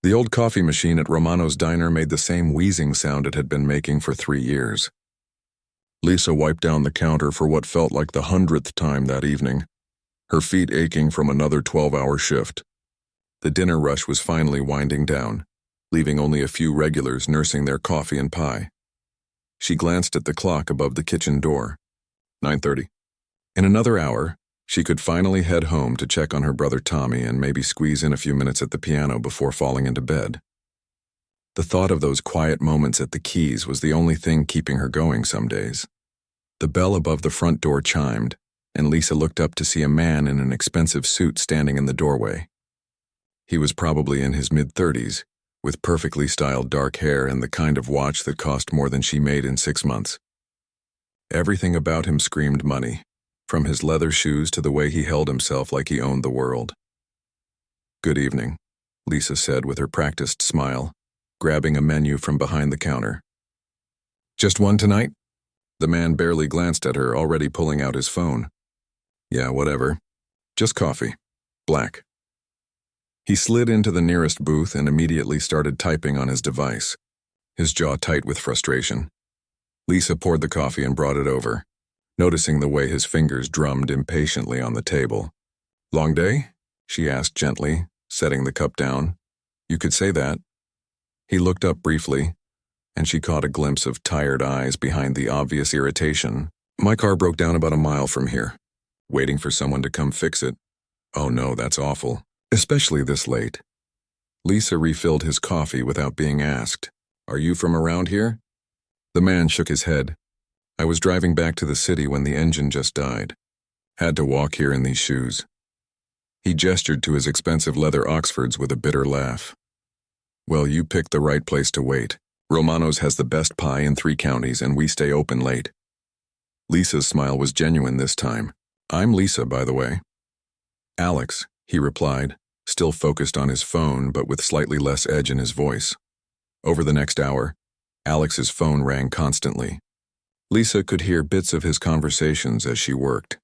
The old coffee machine at Romano's diner made the same wheezing sound it had been making for 3 years. Lisa wiped down the counter for what felt like the 100th time that evening, her feet aching from another 12-hour shift. The dinner rush was finally winding down, leaving only a few regulars nursing their coffee and pie. She glanced at the clock above the kitchen door. 9:30. In another hour, she could finally head home to check on her brother Tommy and maybe squeeze in a few minutes at the piano before falling into bed. The thought of those quiet moments at the Keys was the only thing keeping her going some days. The bell above the front door chimed, and Lisa looked up to see a man in an expensive suit standing in the doorway. He was probably in his mid-30s, with perfectly styled dark hair and the kind of watch that cost more than she made in 6 months. Everything about him screamed money, from his leather shoes to the way he held himself like he owned the world. "Good evening," Lisa said with her practiced smile, grabbing a menu from behind the counter. "Just one tonight?" The man barely glanced at her, already pulling out his phone. "Yeah, whatever. Just coffee. Black." He slid into the nearest booth and immediately started typing on his device, his jaw tight with frustration. Lisa poured the coffee and brought it over, noticing the way his fingers drummed impatiently on the table. "Long day?" she asked gently, setting the cup down. "You could say that." He looked up briefly, and she caught a glimpse of tired eyes behind the obvious irritation. "My car broke down about a mile from here. Waiting for someone to come fix it. Oh no, that's awful. Especially this late." Lisa refilled his coffee without being asked. "Are you from around here?" The man shook his head. "I was driving back to the city when the engine just died. Had to walk here in these shoes." He gestured to his expensive leather Oxfords with a bitter laugh. "Well, you picked the right place to wait. Romano's has the best pie in 3 counties and we stay open late." Lisa's smile was genuine this time. "I'm Lisa, by the way." "Alex," he replied, still focused on his phone but with slightly less edge in his voice. Over the next hour, Alex's phone rang constantly. Lisa could hear bits of his conversations as she worked.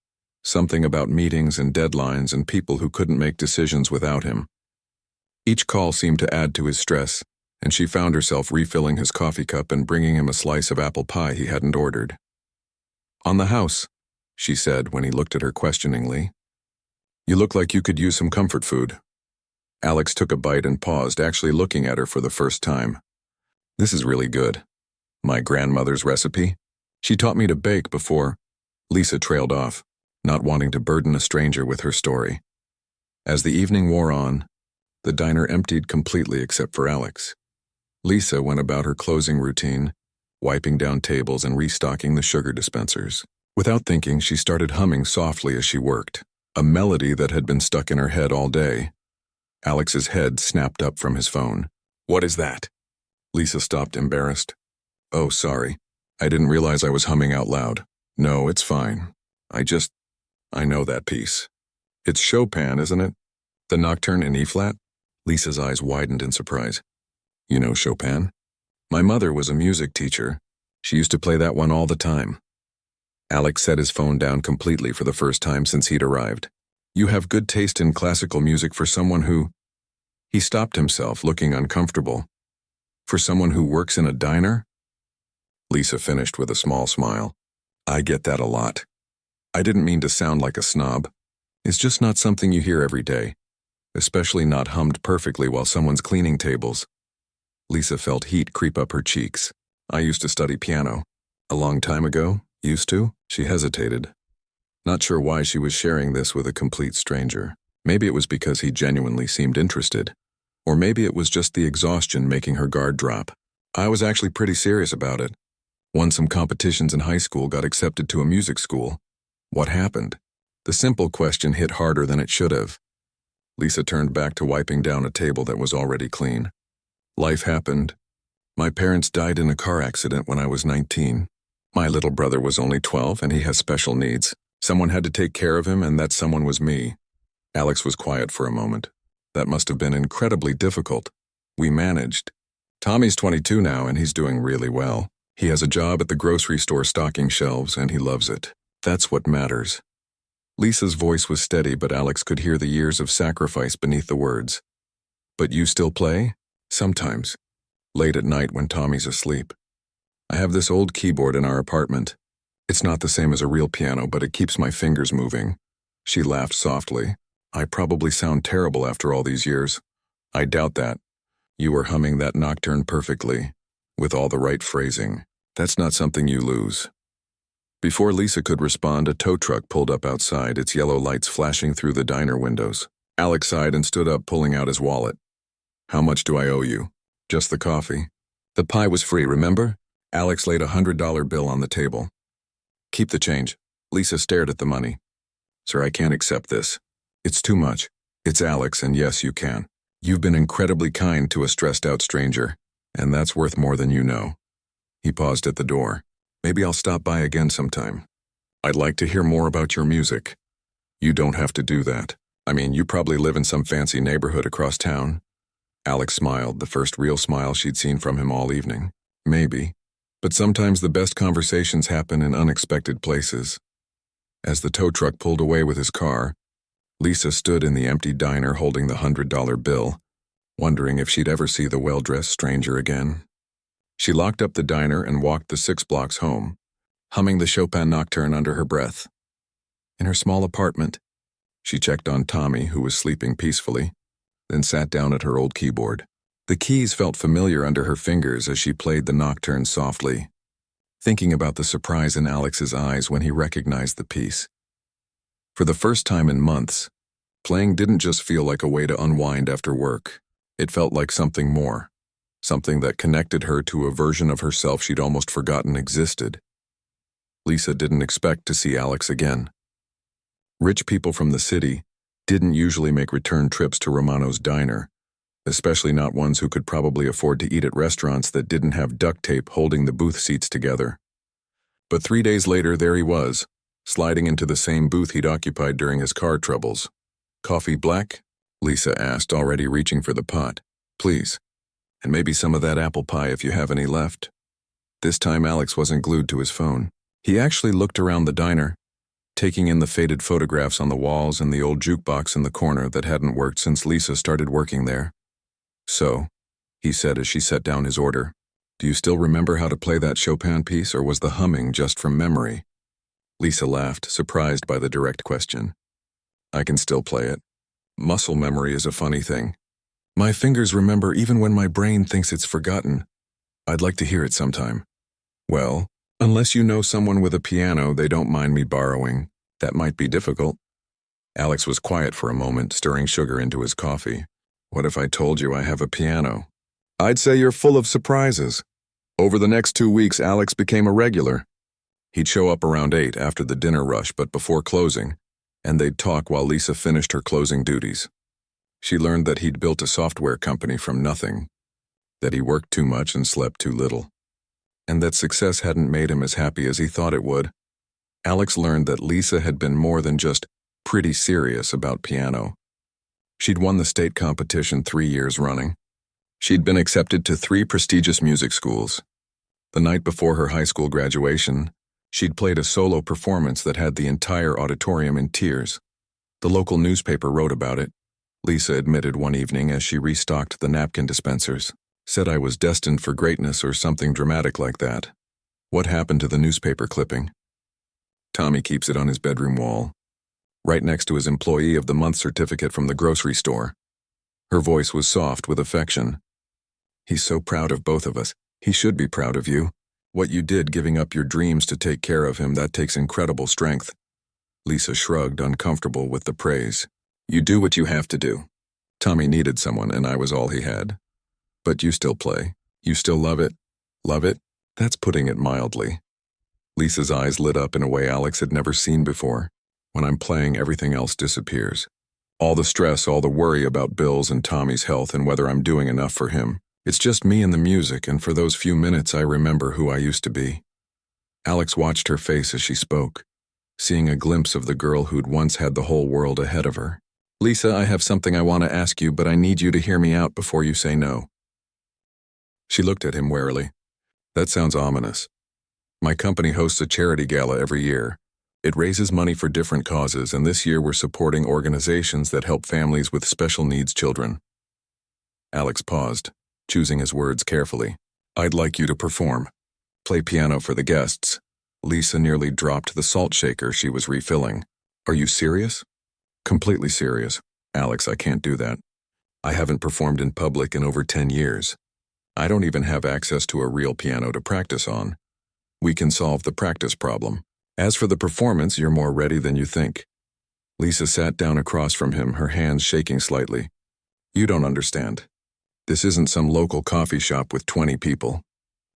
Something about meetings and deadlines and people who couldn't make decisions without him. Each call seemed to add to his stress, and she found herself refilling his coffee cup and bringing him a slice of apple pie he hadn't ordered. "On the house," she said when he looked at her questioningly. "You look like you could use some comfort food." Alex took a bite and paused, actually looking at her for the first time. "This is really good. My grandmother's recipe. She taught me to bake before." Lisa trailed off, not wanting to burden a stranger with her story. As the evening wore on, the diner emptied completely except for Alex. Lisa went about her closing routine, wiping down tables and restocking the sugar dispensers. Without thinking, she started humming softly as she worked, a melody that had been stuck in her head all day. Alex's head snapped up from his phone. "What is that?" Lisa stopped, embarrassed. "Oh, sorry. I didn't realize I was humming out loud." "No, it's fine. I know that piece. It's Chopin, isn't it? The Nocturne in E-flat?" Lisa's eyes widened in surprise. "You know Chopin?" "My mother was a music teacher. She used to play that one all the time." Alex set his phone down completely for the first time since he'd arrived. "You have good taste in classical music for someone who—" He stopped himself, looking uncomfortable. "For someone who works in a diner?" Lisa finished with a small smile. "I get that a lot. I didn't mean to sound like a snob. It's just not something you hear every day, especially not hummed perfectly while someone's cleaning tables." Lisa felt heat creep up her cheeks. "I used to study piano. A long time ago. Used to?" She hesitated, not sure why she was sharing this with a complete stranger. Maybe it was because he genuinely seemed interested. Or maybe it was just the exhaustion making her guard drop. "I was actually pretty serious about it. Won some competitions in high school, got accepted to a music school." What happened? The simple question hit harder than it should have. Lisa turned back to wiping down a table that was already clean. "Life happened. My parents died in a car accident when I was 19. My little brother was only 12 and he has special needs. Someone had to take care of him and that someone was me." Alex was quiet for a moment. "That must have been incredibly difficult." "We managed. Tommy's 22 now and he's doing really well. He has a job at the grocery store stocking shelves and he loves it. That's what matters." Lisa's voice was steady, but Alex could hear the years of sacrifice beneath the words. "But you still play?" Sometimes, late at night when Tommy's asleep. I have this old keyboard in our apartment. It's not the same as a real piano, but it keeps my fingers moving. She laughed softly. I probably sound terrible after all these years. I doubt that. You were humming that nocturne perfectly, with all the right phrasing. That's not something you lose. Before Lisa could respond, a tow truck pulled up outside, its yellow lights flashing through the diner windows. Alex sighed and stood up, pulling out his wallet. How much do I owe you? Just the coffee. The pie was free, remember? Alex laid a $100 bill on the table. Keep the change. Lisa stared at the money. Sir, I can't accept this. It's too much. It's Alex, and yes, you can. You've been incredibly kind to a stressed-out stranger, and that's worth more than you know. He paused at the door. Maybe I'll stop by again sometime. I'd like to hear more about your music. You don't have to do that. I mean, you probably live in some fancy neighborhood across town. Alex smiled, the first real smile she'd seen from him all evening. Maybe. But sometimes the best conversations happen in unexpected places. As the tow truck pulled away with his car, Lisa stood in the empty diner holding the $100 bill, wondering if she'd ever see the well-dressed stranger again. She locked up the diner and walked the 6 blocks home, humming the Chopin nocturne under her breath. In her small apartment, she checked on Tommy, who was sleeping peacefully, then sat down at her old keyboard. The keys felt familiar under her fingers as she played the nocturne softly, thinking about the surprise in Alex's eyes when he recognized the piece. For the first time in months, playing didn't just feel like a way to unwind after work. It felt like something more, something that connected her to a version of herself she'd almost forgotten existed. Lisa didn't expect to see Alex again. Rich people from the city didn't usually make return trips to Romano's diner, especially not ones who could probably afford to eat at restaurants that didn't have duct tape holding the booth seats together. But 3 days later, there he was, sliding into the same booth he'd occupied during his car troubles. Coffee black? Lisa asked, already reaching for the pot. Please. And maybe some of that apple pie if you have any left. This time Alex wasn't glued to his phone. He actually looked around the diner, taking in the faded photographs on the walls and the old jukebox in the corner that hadn't worked since Lisa started working there. So, he said as she set down his order, do you still remember how to play that Chopin piece, or was the humming just from memory? Lisa laughed, surprised by the direct question. I can still play it. Muscle memory is a funny thing. My fingers remember even when my brain thinks it's forgotten. I'd like to hear it sometime. Well, unless you know someone with a piano they don't mind me borrowing. That might be difficult. Alex was quiet for a moment, stirring sugar into his coffee. What if I told you I have a piano? I'd say you're full of surprises. Over the next 2 weeks, Alex became a regular. He'd show up around 8 after the dinner rush, but before closing, and they'd talk while Lisa finished her closing duties. She learned that he'd built a software company from nothing, that he worked too much and slept too little, and that success hadn't made him as happy as he thought it would. Alex learned that Lisa had been more than just pretty serious about piano. She'd won the state competition 3 years running. She'd been accepted to 3 prestigious music schools. The night before her high school graduation, she'd played a solo performance that had the entire auditorium in tears. The local newspaper wrote about it. Lisa admitted one evening as she restocked the napkin dispensers. Said I was destined for greatness or something dramatic like that. What happened to the newspaper clipping? Tommy keeps it on his bedroom wall, right next to his Employee of the Month certificate from the grocery store. Her voice was soft with affection. He's so proud of both of us. He should be proud of you. What you did giving up your dreams to take care of him, that takes incredible strength. Lisa shrugged, uncomfortable with the praise. You do what you have to do. Tommy needed someone, and I was all he had. But you still play. You still love it. Love it? That's putting it mildly. Lisa's eyes lit up in a way Alex had never seen before. When I'm playing, everything else disappears. All the stress, all the worry about bills and Tommy's health and whether I'm doing enough for him. It's just me and the music, and for those few minutes I remember who I used to be. Alex watched her face as she spoke, seeing a glimpse of the girl who'd once had the whole world ahead of her. Lisa, I have something I want to ask you, but I need you to hear me out before you say no. She looked at him warily. That sounds ominous. My company hosts a charity gala every year. It raises money for different causes, and this year we're supporting organizations that help families with special needs children. Alex paused. choosing his words carefully. I'd like you to perform. Play piano for the guests. Lisa nearly dropped the salt shaker she was refilling. Are you serious? Completely serious. Alex, I can't do that. I haven't performed in public in over 10 years. I don't even have access to a real piano to practice on. We can solve the practice problem. As for the performance, you're more ready than you think. Lisa sat down across from him, her hands shaking slightly. You don't understand. This isn't some local coffee shop with 20 people.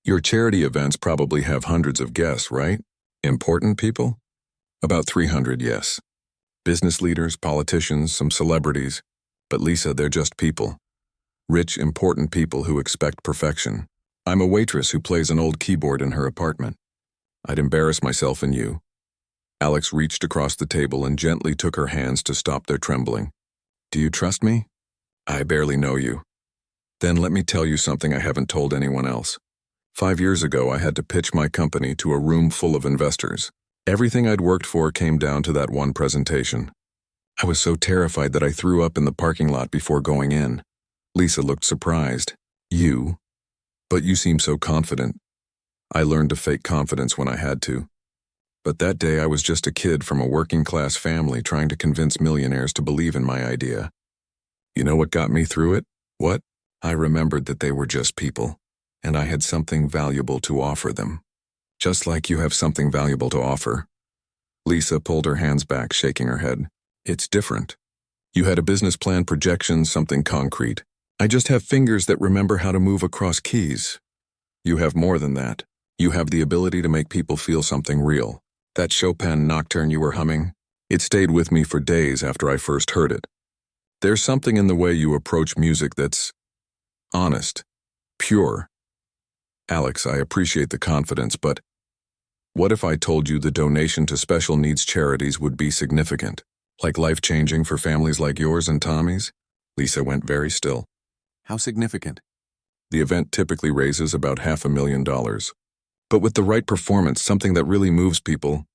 Your charity events probably have hundreds of guests, right? Important people? About 300, yes. Business leaders, politicians, some celebrities. But Lisa, they're just people. Rich, important people who expect perfection. I'm a waitress who plays an old keyboard in her apartment. I'd embarrass myself and you. Alex reached across the table and gently took her hands to stop their trembling. Do you trust me? I barely know you. Then let me tell you something I haven't told anyone else. 5 years ago, I had to pitch my company to a room full of investors. Everything I'd worked for came down to that one presentation. I was so terrified that I threw up in the parking lot before going in. Lisa looked surprised. You? But you seem so confident. I learned to fake confidence when I had to. But that day I was just a kid from a working-class family trying to convince millionaires to believe in my idea. You know what got me through it? What? I remembered that they were just people, and I had something valuable to offer them. Just like you have something valuable to offer. Lisa pulled her hands back, shaking her head. It's different. You had a business plan, projections, something concrete. I just have fingers that remember how to move across keys. You have more than that. You have the ability to make people feel something real. That Chopin nocturne you were humming, it stayed with me for days after I first heard it. There's something in the way you approach music that's honest, pure. Alex, I appreciate the confidence, but what if I told you the donation to special needs charities would be significant, like life-changing for families like yours and Tommy's? Lisa went very still. How significant? The event typically raises about $500,000. But with the right performance, something that really moves people.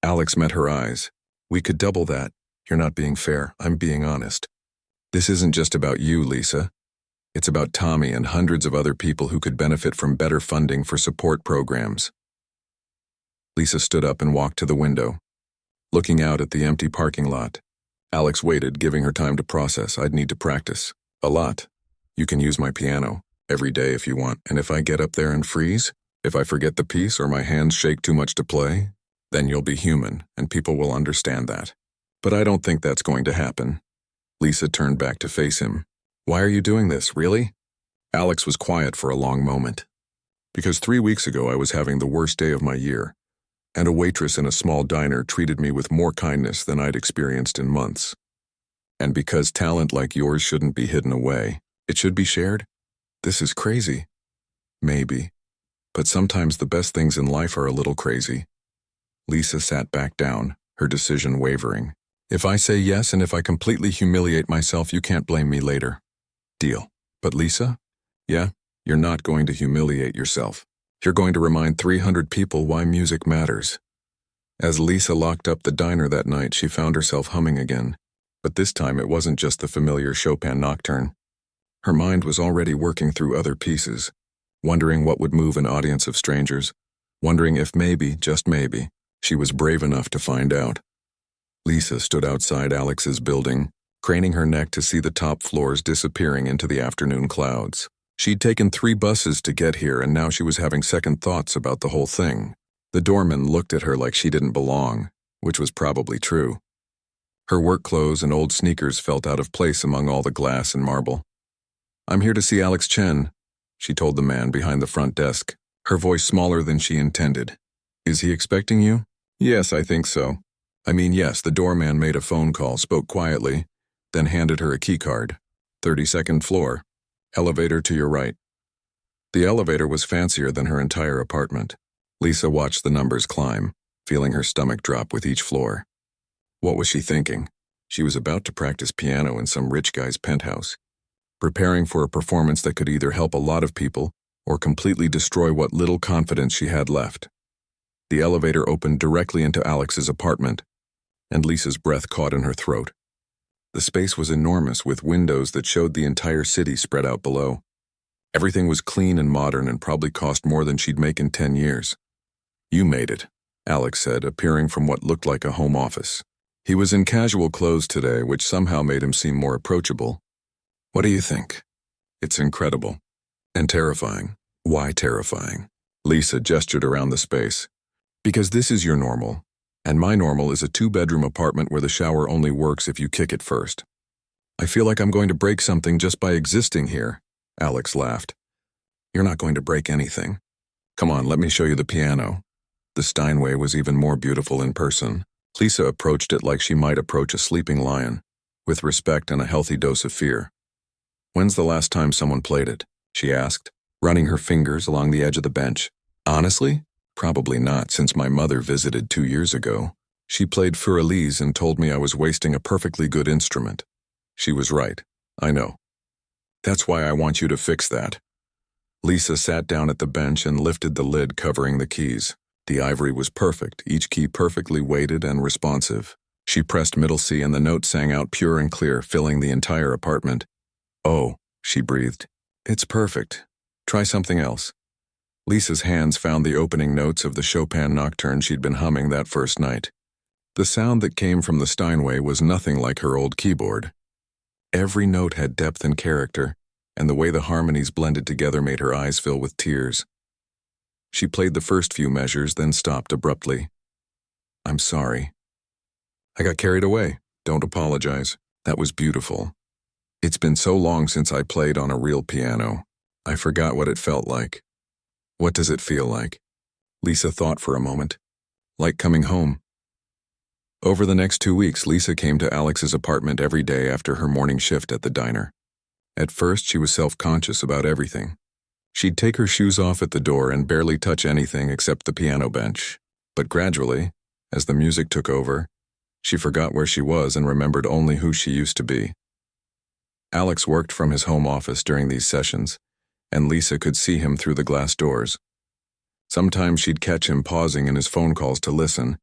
Alex met her eyes. We could double that. You're not being fair. I'm being honest. This isn't just about you, Lisa. It's about Tommy and hundreds of other people who could benefit from better funding for support programs. Lisa stood up and walked to the window, looking out at the empty parking lot. Alex waited, giving her time to process. I'd need to practice. A lot. You can use my piano every day if you want, and if I get up there and freeze, if I forget the piece or my hands shake too much to play, then you'll be human and people will understand that. But I don't think that's going to happen. Lisa turned back to face him. Why are you doing this, really? Alex was quiet for a long moment. Because 3 weeks ago I was having the worst day of my year, and a waitress in a small diner treated me with more kindness than I'd experienced in months. And because talent like yours shouldn't be hidden away, it should be shared? This is crazy. Maybe. But sometimes the best things in life are a little crazy. Lisa sat back down, her decision wavering. If I say yes and if I completely humiliate myself, you can't blame me later. Deal. But Lisa? Yeah, you're not going to humiliate yourself. You're going to remind 300 people why music matters. As Lisa locked up the diner that night, she found herself humming again. But this time it wasn't just the familiar Chopin nocturne. Her mind was already working through other pieces, wondering what would move an audience of strangers, wondering if maybe, just maybe, she was brave enough to find out. Lisa stood outside Alex's building, craning her neck to see the top floors disappearing into the afternoon clouds. She'd taken 3 buses to get here, and now she was having second thoughts about the whole thing. The doorman looked at her like she didn't belong, which was probably true. Her work clothes and old sneakers felt out of place among all the glass and marble. I'm here to see Alex Chen, she told the man behind the front desk, her voice smaller than she intended. Is he expecting you? Yes, I think so. Yes, the doorman made a phone call, spoke quietly, then handed her a keycard. 32nd floor. Elevator to your right. The elevator was fancier than her entire apartment. Lisa watched the numbers climb, feeling her stomach drop with each floor. What was she thinking? She was about to practice piano in some rich guy's penthouse, preparing for a performance that could either help a lot of people or completely destroy what little confidence she had left. The elevator opened directly into Alex's apartment, and Lisa's breath caught in her throat. The space was enormous, with windows that showed the entire city spread out below. Everything was clean and modern and probably cost more than she'd make in 10 years. "You made it," Alex said, appearing from what looked like a home office. He was in casual clothes today, which somehow made him seem more approachable. "What do you think?" "It's incredible. And terrifying." "Why terrifying?" Lisa gestured around the space. "Because this is your normal, and my normal is a 2-bedroom apartment where the shower only works if you kick it first. I feel like I'm going to break something just by existing here," Alex laughed. "You're not going to break anything. Come on, let me show you the piano." The Steinway was even more beautiful in person. Lisa approached it like she might approach a sleeping lion, with respect and a healthy dose of fear. "When's the last time someone played it?" she asked, running her fingers along the edge of the bench. "Honestly, probably not, since my mother visited 2 years ago. She played Fur-Elise and told me I was wasting a perfectly good instrument. She was right, I know. That's why I want you to fix that." Lisa sat down at the bench and lifted the lid covering the keys. The ivory was perfect, each key perfectly weighted and responsive. She pressed middle C and the note sang out pure and clear, filling the entire apartment. "Oh," she breathed. "It's perfect. Try something else." Lisa's hands found the opening notes of the Chopin nocturne she'd been humming that first night. The sound that came from the Steinway was nothing like her old keyboard. Every note had depth and character, and the way the harmonies blended together made her eyes fill with tears. She played the first few measures, then stopped abruptly. "I'm sorry. I got carried away. Don't apologize. That was beautiful. It's been so long since I played on a real piano. I forgot what it felt like." "What does it feel like?" Lisa thought for a moment. "Like coming home." Over the next 2 weeks, Lisa came to Alex's apartment every day after her morning shift at the diner. At first, she was self-conscious about everything. She'd take her shoes off at the door and barely touch anything except the piano bench. But gradually, as the music took over, she forgot where she was and remembered only who she used to be. Alex worked from his home office during these sessions, and Lisa could see him through the glass doors. Sometimes she'd catch him pausing in his phone calls to listen,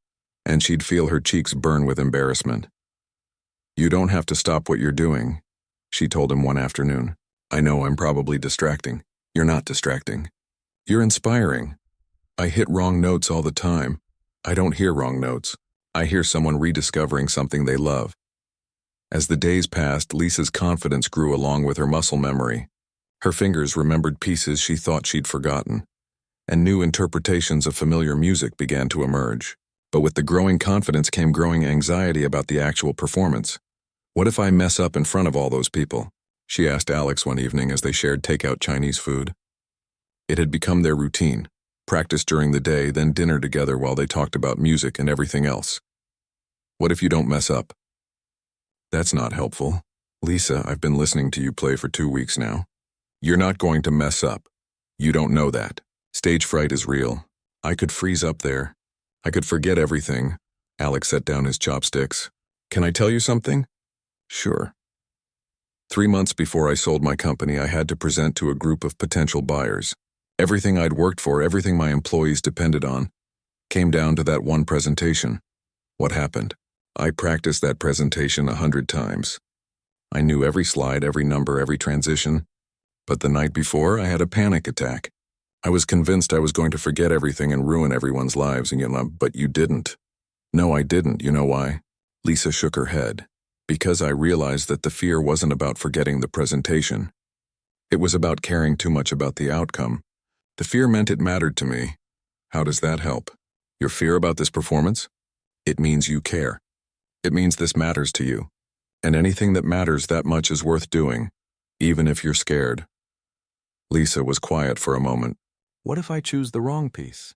and she'd feel her cheeks burn with embarrassment. "You don't have to stop what you're doing," she told him one afternoon. "I know I'm probably distracting." "You're not distracting. You're inspiring. I hit wrong notes all the time. I don't hear wrong notes. I hear someone rediscovering something they love." As the days passed, Lisa's confidence grew along with her muscle memory. Her fingers remembered pieces she thought she'd forgotten, and new interpretations of familiar music began to emerge. But with the growing confidence came growing anxiety about the actual performance. "What if I mess up in front of all those people?" she asked Alex one evening as they shared takeout Chinese food. It had become their routine: practice during the day, then dinner together while they talked about music and everything else. "What if you don't mess up?" "That's not helpful. Lisa, I've been listening to you play for 2 weeks now. You're not going to mess up. You don't know that. Stage fright is real. I could freeze up there. I could forget everything." Alex set down his chopsticks. "Can I tell you something?" "Sure." 3 months before I sold my company, I had to present to a group of potential buyers. Everything I'd worked for, everything my employees depended on, came down to that one presentation. What happened? I practiced that presentation 100 times. I knew every slide, every number, every transition. But the night before, I had a panic attack. I was convinced I was going to forget everything and ruin everyone's lives, and but you didn't. No, I didn't. You know why? Lisa shook her head. Because I realized that the fear wasn't about forgetting the presentation. It was about caring too much about the outcome. The fear meant it mattered to me. How does that help? Your fear about this performance? It means you care. It means this matters to you. And anything that matters that much is worth doing, even if you're scared. Lisa was quiet for a moment. What if I choose the wrong piece?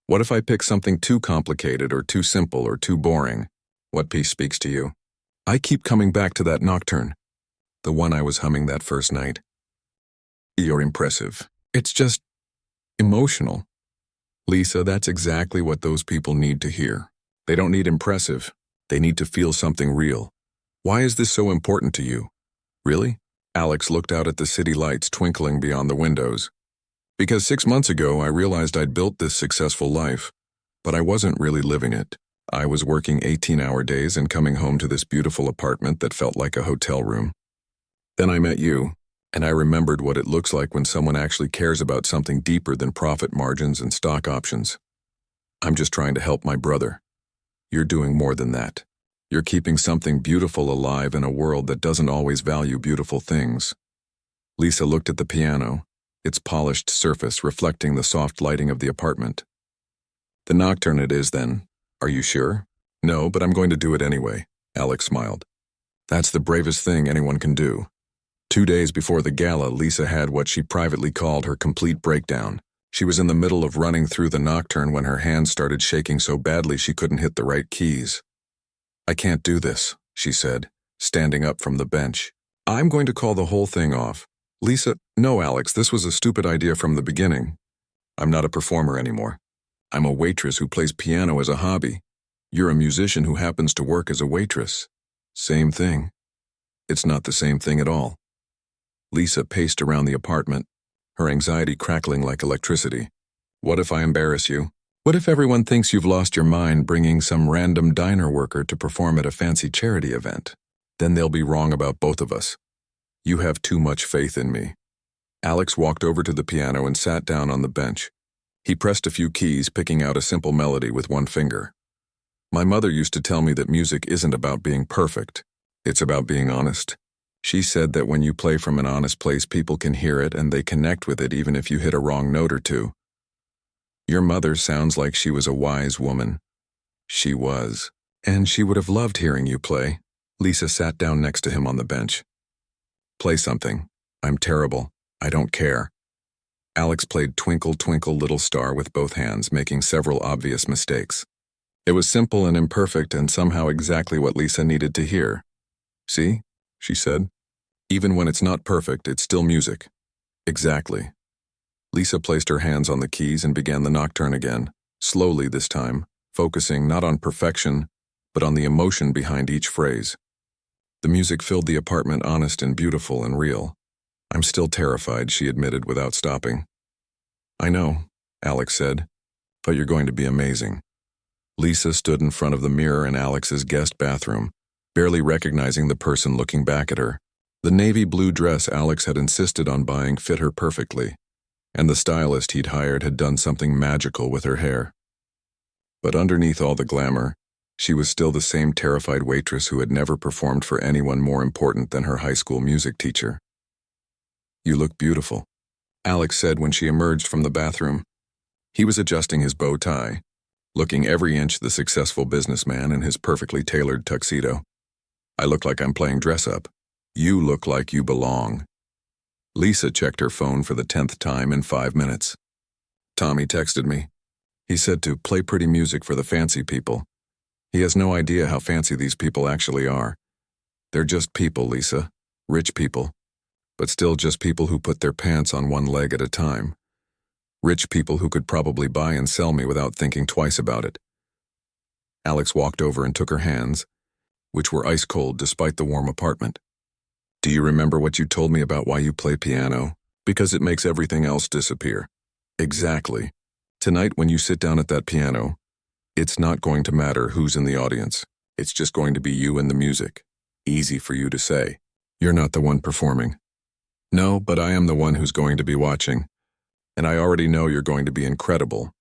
What if I pick something too complicated or too simple or too boring? What piece speaks to you? I keep coming back to that nocturne, the one I was humming that first night. You're impressive. It's just emotional. Lisa, that's exactly what those people need to hear. They don't need impressive. They need to feel something real. Why is this so important to you? Really? Alex looked out at the city lights twinkling beyond the windows. Because 6 months ago, I realized I'd built this successful life, but I wasn't really living it. I was working 18-hour days and coming home to this beautiful apartment that felt like a hotel room. Then I met you, And I remembered what it looks like when someone actually cares about something deeper than profit margins and stock options. I'm just trying to help my brother. You're doing more than that. You're keeping something beautiful alive in a world that doesn't always value beautiful things. Lisa looked at the piano, its polished surface reflecting the soft lighting of the apartment. The nocturne it is, then. Are you sure? No, but I'm going to do it anyway, Alex smiled. That's the bravest thing anyone can do. 2 days before the gala, Lisa had what she privately called her complete breakdown. She was in the middle of running through the nocturne when her hands started shaking so badly she couldn't hit the right keys. I can't do this, she said, standing up from the bench. I'm going to call the whole thing off. Lisa, no, Alex, this was a stupid idea from the beginning. I'm not a performer anymore. I'm a waitress who plays piano as a hobby. You're a musician who happens to work as a waitress. Same thing. It's not the same thing at all. Lisa paced around the apartment, her anxiety crackling like electricity. What if I embarrass you? What if everyone thinks you've lost your mind bringing some random diner worker to perform at a fancy charity event? Then they'll be wrong about both of us. You have too much faith in me. Alex walked over to the piano and sat down on the bench. He pressed a few keys, picking out a simple melody with one finger. My mother used to tell me that music isn't about being perfect. It's about being honest. She said that when you play from an honest place, people can hear it and they connect with it even if you hit a wrong note or two. Your mother sounds like she was a wise woman. She was. And she would have loved hearing you play. Lisa sat down next to him on the bench. Play something. I'm terrible. I don't care. Alex played Twinkle, Twinkle, Little Star with both hands, making several obvious mistakes. It was simple and imperfect and somehow exactly what Lisa needed to hear. See? She said. Even when it's not perfect, it's still music. Exactly. Lisa placed her hands on the keys and began the nocturne again, slowly this time, focusing not on perfection, but on the emotion behind each phrase. The music filled the apartment, honest and beautiful and real. I'm still terrified, she admitted without stopping. I know, Alex said, but you're going to be amazing. Lisa stood in front of the mirror in Alex's guest bathroom, barely recognizing the person looking back at her. The navy blue dress Alex had insisted on buying fit her perfectly, and the stylist he'd hired had done something magical with her hair. But underneath all the glamour, she was still the same terrified waitress who had never performed for anyone more important than her high school music teacher. You look beautiful, Alex said when she emerged from the bathroom. He was adjusting his bow tie, looking every inch the successful businessman in his perfectly tailored tuxedo. I look like I'm playing dress-up. You look like you belong. Lisa checked her phone for the 10th time in 5 minutes. Tommy texted me. He said to play pretty music for the fancy people. He has no idea how fancy these people actually are. They're just people, Lisa. Rich people. But still just people who put their pants on one leg at a time. Rich people who could probably buy and sell me without thinking twice about it. Alex walked over and took her hands, which were ice cold despite the warm apartment. Do you remember what you told me about why you play piano? Because it makes everything else disappear. Exactly. Tonight when you sit down at that piano, it's not going to matter who's in the audience. It's just going to be you and the music. Easy for you to say. You're not the one performing. No, but I am the one who's going to be watching. And I already know you're going to be incredible.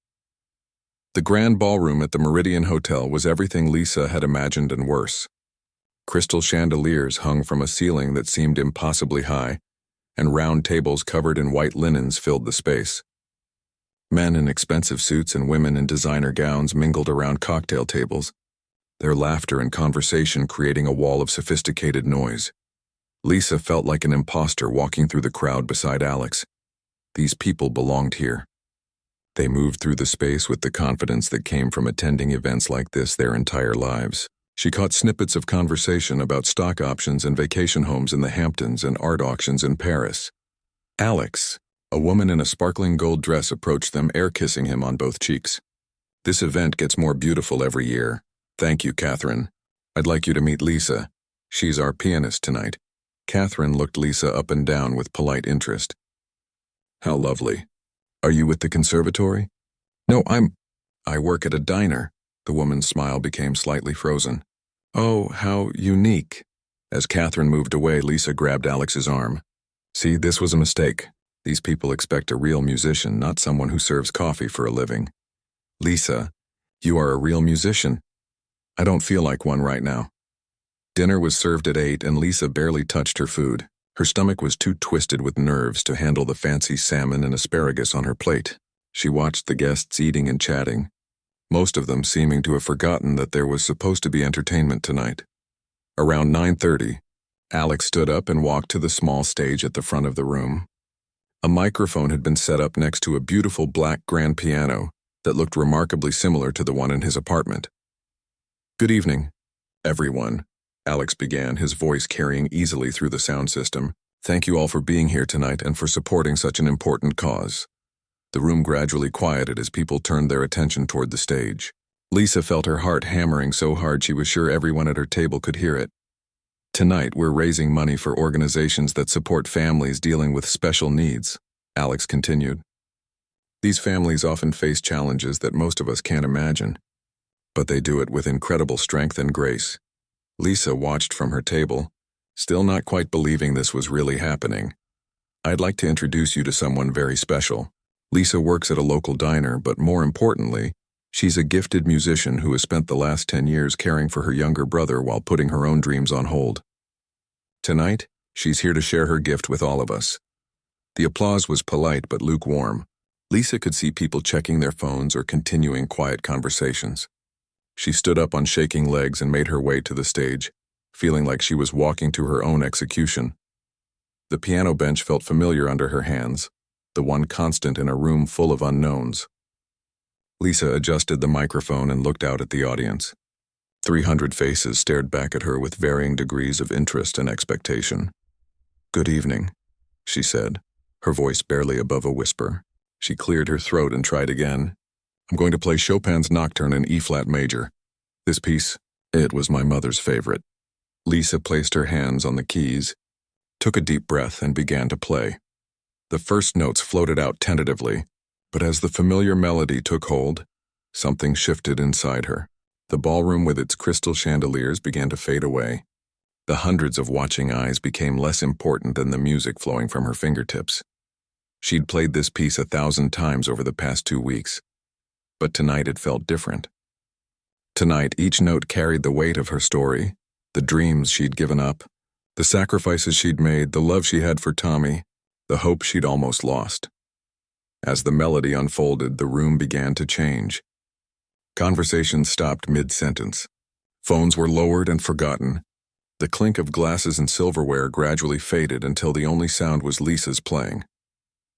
The grand ballroom at the Meridian Hotel was everything Lisa had imagined and worse. Crystal chandeliers hung from a ceiling that seemed impossibly high, and round tables covered in white linens filled the space. Men in expensive suits and women in designer gowns mingled around cocktail tables, their laughter and conversation creating a wall of sophisticated noise. Lisa felt like an imposter walking through the crowd beside Alex. These people belonged here. They moved through the space with the confidence that came from attending events like this their entire lives. She caught snippets of conversation about stock options and vacation homes in the Hamptons and art auctions in Paris. Alex, a woman in a sparkling gold dress, approached them, air-kissing him on both cheeks. This event gets more beautiful every year. Thank you, Catherine. I'd like you to meet Lisa. She's our pianist tonight. Catherine looked Lisa up and down with polite interest. How lovely. Are you with the conservatory? No, I work at a diner. The woman's smile became slightly frozen. Oh, how unique. As Catherine moved away, Lisa grabbed Alex's arm. See, this was a mistake. These people expect a real musician, not someone who serves coffee for a living. Lisa, you are a real musician. I don't feel like one right now. Dinner was served at 8 and Lisa barely touched her food. Her stomach was too twisted with nerves to handle the fancy salmon and asparagus on her plate. She watched the guests eating and chatting, most of them seeming to have forgotten that there was supposed to be entertainment tonight. Around 9:30, Alex stood up and walked to the small stage at the front of the room. A microphone had been set up next to a beautiful black grand piano that looked remarkably similar to the one in his apartment. "Good evening, everyone," Alex began, his voice carrying easily through the sound system. "Thank you all for being here tonight and for supporting such an important cause." The room gradually quieted as people turned their attention toward the stage. Lisa felt her heart hammering so hard she was sure everyone at her table could hear it. "Tonight, we're raising money for organizations that support families dealing with special needs," Alex continued. "These families often face challenges that most of us can't imagine, but they do it with incredible strength and grace." Lisa watched from her table, still not quite believing this was really happening. "I'd like to introduce you to someone very special. Lisa works at a local diner, but more importantly, she's a gifted musician who has spent the last 10 years caring for her younger brother while putting her own dreams on hold. Tonight, she's here to share her gift with all of us." The applause was polite but lukewarm. Lisa could see people checking their phones or continuing quiet conversations. She stood up on shaking legs and made her way to the stage, feeling like she was walking to her own execution. The piano bench felt familiar under her hands, the one constant in a room full of unknowns. Lisa adjusted the microphone and looked out at the audience. 300 faces stared back at her with varying degrees of interest and expectation. "Good evening," she said, her voice barely above a whisper. She cleared her throat and tried again. "I'm going to play Chopin's Nocturne in E-flat major. This piece, it was my mother's favorite." Lisa placed her hands on the keys, took a deep breath, and began to play. The first notes floated out tentatively, but as the familiar melody took hold, something shifted inside her. The ballroom with its crystal chandeliers began to fade away. The hundreds of watching eyes became less important than the music flowing from her fingertips. She'd played this piece 1,000 times over the past 2 weeks, but tonight it felt different. Tonight, each note carried the weight of her story, the dreams she'd given up, the sacrifices she'd made, the love she had for Tommy, the hope she'd almost lost. As the melody unfolded, the room began to change. Conversations stopped mid-sentence. Phones were lowered and forgotten. The clink of glasses and silverware gradually faded until the only sound was Lisa's playing.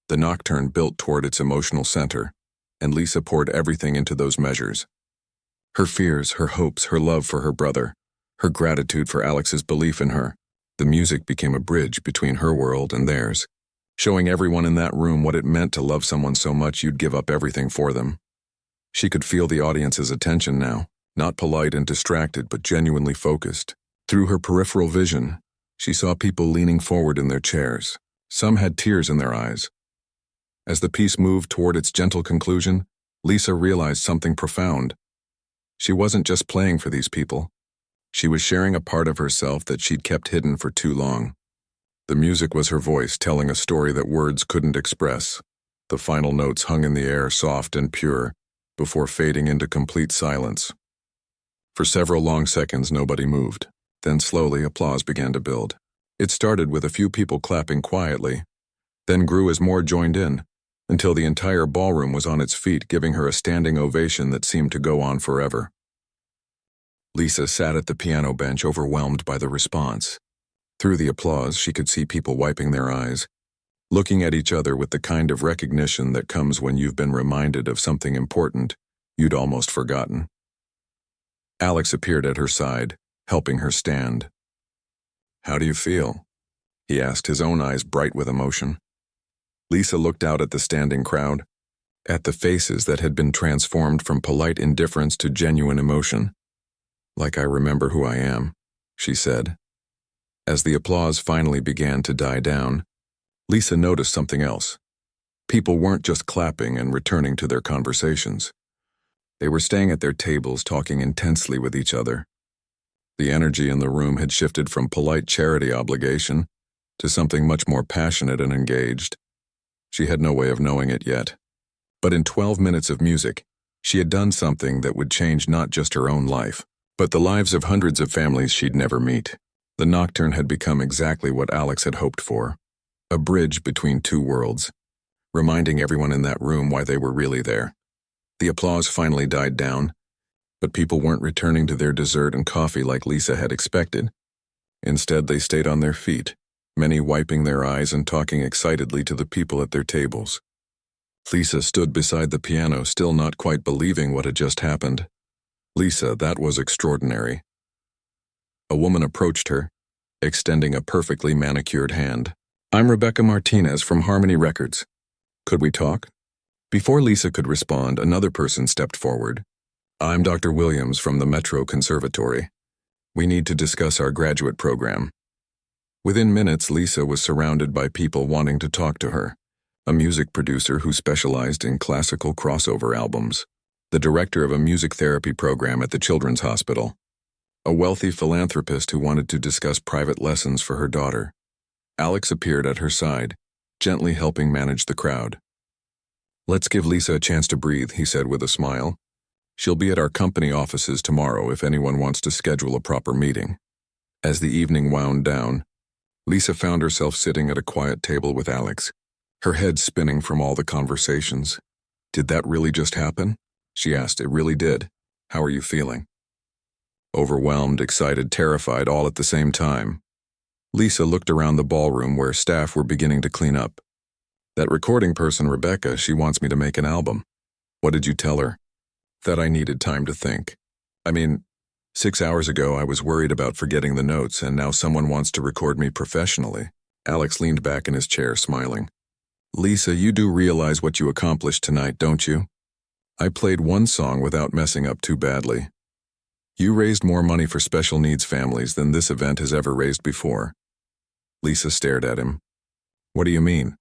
The nocturne built toward its emotional center, and Lisa poured everything into those measures. Her fears, her hopes, her love for her brother, her gratitude for Alex's belief in her. The music became a bridge between her world and theirs, showing everyone in that room what it meant to love someone so much you'd give up everything for them. She could feel the audience's attention now, not polite and distracted, but genuinely focused. Through her peripheral vision, she saw people leaning forward in their chairs. Some had tears in their eyes. As the piece moved toward its gentle conclusion, Lisa realized something profound. She wasn't just playing for these people. She was sharing a part of herself that she'd kept hidden for too long. The music was her voice telling a story that words couldn't express. The final notes hung in the air, soft and pure, before fading into complete silence. For several long seconds, nobody moved. Then slowly, applause began to build. It started with a few people clapping quietly, then grew as more joined in, until the entire ballroom was on its feet, giving her a standing ovation that seemed to go on forever. Lisa sat at the piano bench, overwhelmed by the response. Through the applause, she could see people wiping their eyes, looking at each other with the kind of recognition that comes when you've been reminded of something important you'd almost forgotten. Alex appeared at her side, helping her stand. "How do you feel?" he asked, his own eyes bright with emotion. Lisa looked out at the standing crowd, at the faces that had been transformed from polite indifference to genuine emotion. "Like I remember who I am," she said. As the applause finally began to die down, Lisa noticed something else. People weren't just clapping and returning to their conversations. They were staying at their tables, talking intensely with each other. The energy in the room had shifted from polite charity obligation to something much more passionate and engaged. She had no way of knowing it yet. But in 12 minutes of music, she had done something that would change not just her own life, but the lives of hundreds of families she'd never meet. The nocturne had become exactly what Alex had hoped for, a bridge between two worlds, reminding everyone in that room why they were really there. The applause finally died down, but people weren't returning to their dessert and coffee like Lisa had expected. Instead, they stayed on their feet, many wiping their eyes and talking excitedly to the people at their tables. Lisa stood beside the piano, still not quite believing what had just happened. Lisa, that was extraordinary. A woman approached her, extending a perfectly manicured hand. "I'm Rebecca Martinez from Harmony Records. Could we talk?" Before Lisa could respond, another person stepped forward. "I'm Dr. Williams from the Metro Conservatory. We need to discuss our graduate program." Within minutes, Lisa was surrounded by people wanting to talk to her. A music producer who specialized in classical crossover albums, the director of a music therapy program at the Children's Hospital, a wealthy philanthropist who wanted to discuss private lessons for her daughter. Alex appeared at her side, gently helping manage the crowd. "Let's give Lisa a chance to breathe," he said with a smile. "She'll be at our company offices tomorrow if anyone wants to schedule a proper meeting." As the evening wound down, Lisa found herself sitting at a quiet table with Alex, her head spinning from all the conversations. "Did that really just happen?" she asked. "It really did. How are you feeling?" Overwhelmed, excited, terrified, all at the same time. Lisa looked around the ballroom where staff were beginning to clean up. "That recording person, Rebecca, she wants me to make an album." "What did you tell her?" "That I needed time to think. 6 hours ago I was worried about forgetting the notes, and now someone wants to record me professionally." Alex leaned back in his chair, smiling. "Lisa, you do realize what you accomplished tonight, don't you? I played one song without messing up too badly. You raised more money for special needs families than this event has ever raised before." Lisa stared at him. "What do you mean?"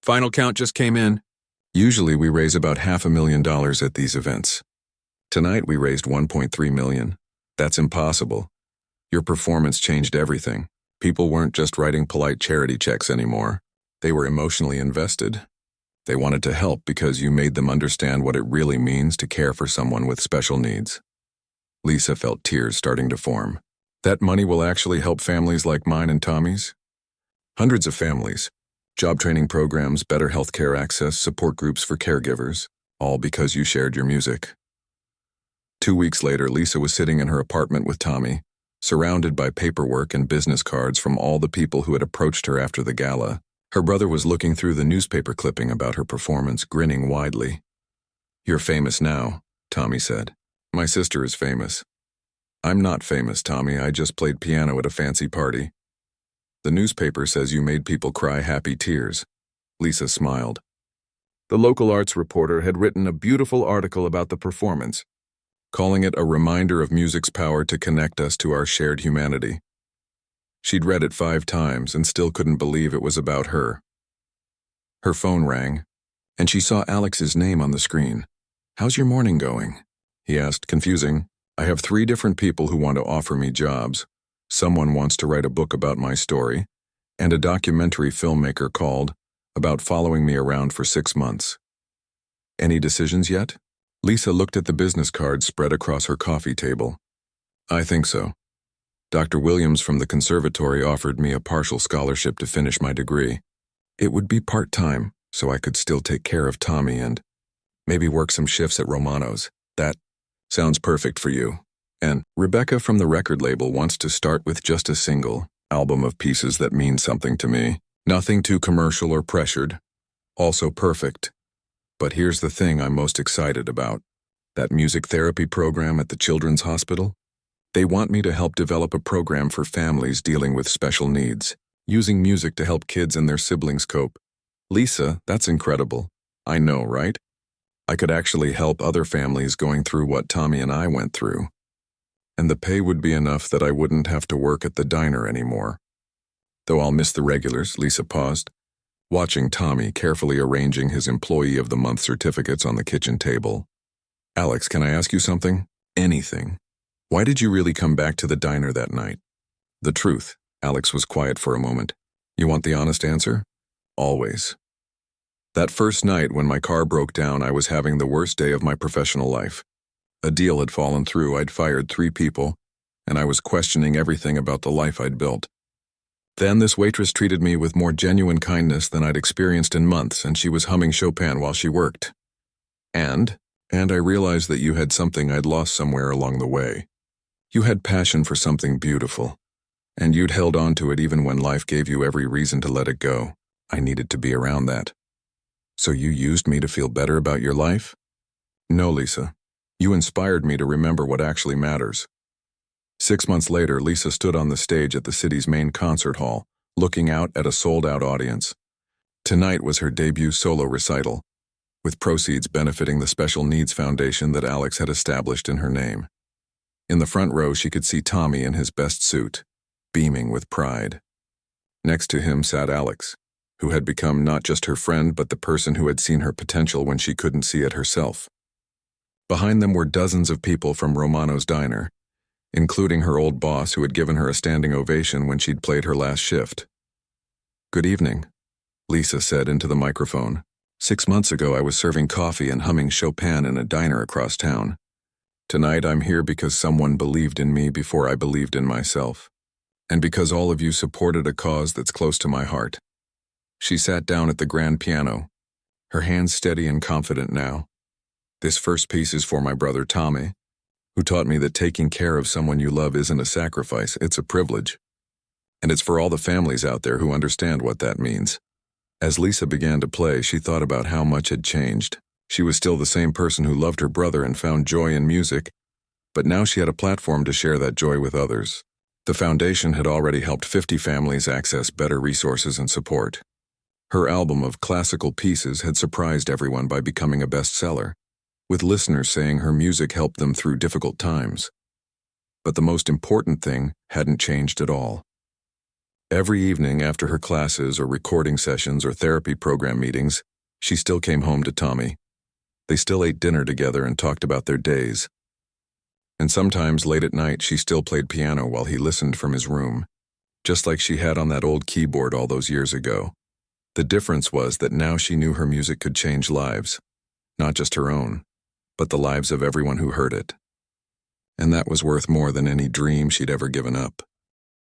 "Final count just came in. Usually we raise about $500,000 at these events. Tonight we raised $1.3 million. That's impossible. Your performance changed everything. People weren't just writing polite charity checks anymore. They were emotionally invested. They wanted to help because you made them understand what it really means to care for someone with special needs." Lisa felt tears starting to form. "That money will actually help families like mine and Tommy's?" "Hundreds of families. Job training programs, better healthcare access, support groups for caregivers, all because you shared your music." 2 weeks later, Lisa was sitting in her apartment with Tommy, surrounded by paperwork and business cards from all the people who had approached her after the gala. Her brother was looking through the newspaper clipping about her performance, grinning widely. "You're famous now," Tommy said. "My sister is famous." "I'm not famous, Tommy. I just played piano at a fancy party." "The newspaper says you made people cry happy tears." Lisa smiled. The local arts reporter had written a beautiful article about the performance, calling it a reminder of music's power to connect us to our shared humanity. She'd read it 5 times and still couldn't believe it was about her. Her phone rang, and she saw Alex's name on the screen. "How's your morning going?" he asked, confusing. "I have 3 different people who want to offer me jobs. Someone wants to write a book about my story, and a documentary filmmaker called about following me around for 6 months. Any decisions yet?" Lisa looked at the business cards spread across her coffee table. "I think so. Dr. Williams from the conservatory offered me a partial scholarship to finish my degree. It would be part-time, so I could still take care of Tommy and maybe work some shifts at Romano's. That sounds perfect for you. And Rebecca from the record label wants to start with just a single album of pieces that mean something to me. Nothing too commercial or pressured. Also perfect. But here's the thing I'm most excited about. That music therapy program at the Children's Hospital? They want me to help develop a program for families dealing with special needs, using music to help kids and their siblings cope." "Lisa, that's incredible." "I know, right? I could actually help other families going through what Tommy and I went through. And the pay would be enough that I wouldn't have to work at the diner anymore. Though I'll miss the regulars." Lisa paused, watching Tommy carefully arranging his Employee of the Month certificates on the kitchen table. "Alex, can I ask you something?" "Anything. Why did you really come back to the diner that night?" "The truth." Alex was quiet for a moment. You want the honest answer? Always. That first night when my car broke down, I was having the worst day of my professional life. A deal had fallen through, I'd fired 3 people, and I was questioning everything about the life I'd built. Then this waitress treated me with more genuine kindness than I'd experienced in months, and she was humming Chopin while she worked. And I realized that you had something I'd lost somewhere along the way. You had passion for something beautiful, and you'd held on to it even when life gave you every reason to let it go. I needed to be around that. So you used me to feel better about your life? No, Lisa. You inspired me to remember what actually matters. 6 months later, Lisa stood on the stage at the city's main concert hall, looking out at a sold-out audience. Tonight was her debut solo recital, with proceeds benefiting the Special Needs Foundation that Alex had established in her name. In the front row, she could see Tommy in his best suit, beaming with pride. Next to him sat Alex, who had become not just her friend but the person who had seen her potential when she couldn't see it herself. Behind them were dozens of people from Romano's diner, including her old boss who had given her a standing ovation when she'd played her last shift. "Good evening," Lisa said into the microphone. "6 months ago I was serving coffee and humming Chopin in a diner across town. Tonight I'm here because someone believed in me before I believed in myself, and because all of you supported a cause that's close to my heart." She sat down at the grand piano, her hands steady and confident now. "This first piece is for my brother Tommy, who taught me that taking care of someone you love isn't a sacrifice, it's a privilege. And it's for all the families out there who understand what that means." As Lisa began to play, she thought about how much had changed. She was still the same person who loved her brother and found joy in music, but now she had a platform to share that joy with others. The foundation had already helped 50 families access better resources and support. Her album of classical pieces had surprised everyone by becoming a bestseller, with listeners saying her music helped them through difficult times. But the most important thing hadn't changed at all. Every evening after her classes or recording sessions or therapy program meetings, she still came home to Tommy. They still ate dinner together and talked about their days. And sometimes late at night she still played piano while he listened from his room, just like she had on that old keyboard all those years ago. The difference was that now she knew her music could change lives, not just her own, but the lives of everyone who heard it. And that was worth more than any dream she'd ever given up.